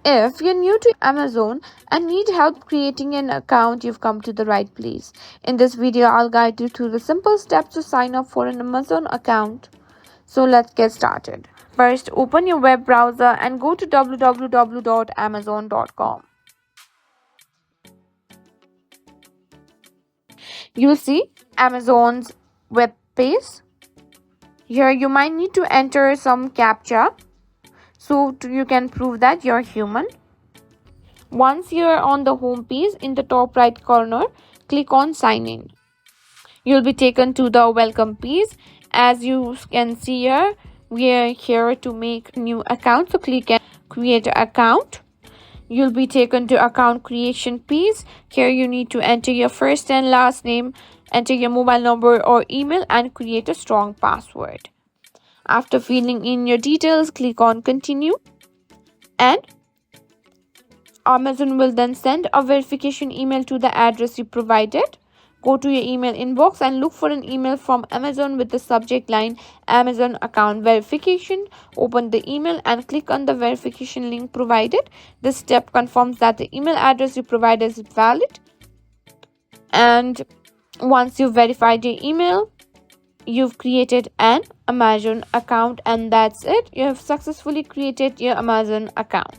If you're new to Amazon and need help creating an account, you've come to the right place. In this video, I'll guide you through the simple steps to sign up for an Amazon account. So let's get started. First, open your web browser and go to www.amazon.com. You'll see Amazon's web page. Here you might need to enter some CAPTCHA so you can prove that you're human. Once you're on the home page, in the top right corner, click on sign in. You'll be taken to the welcome page. As you can see here, we are here to make a new account, so click on create account. You'll be taken to account creation page. Here you need to enter your first and last name, enter your mobile number or email, and create a strong password. After filling in your details, click on continue, and Amazon will then send a verification email to the address you provided. Go to your email inbox and look for an email from Amazon with the subject line Amazon account verification. Open the email and click on the verification link provided. This step confirms that the email address you provided is valid. And once you've verified your email, you've created an Amazon account, and that's it. You have successfully created your Amazon account.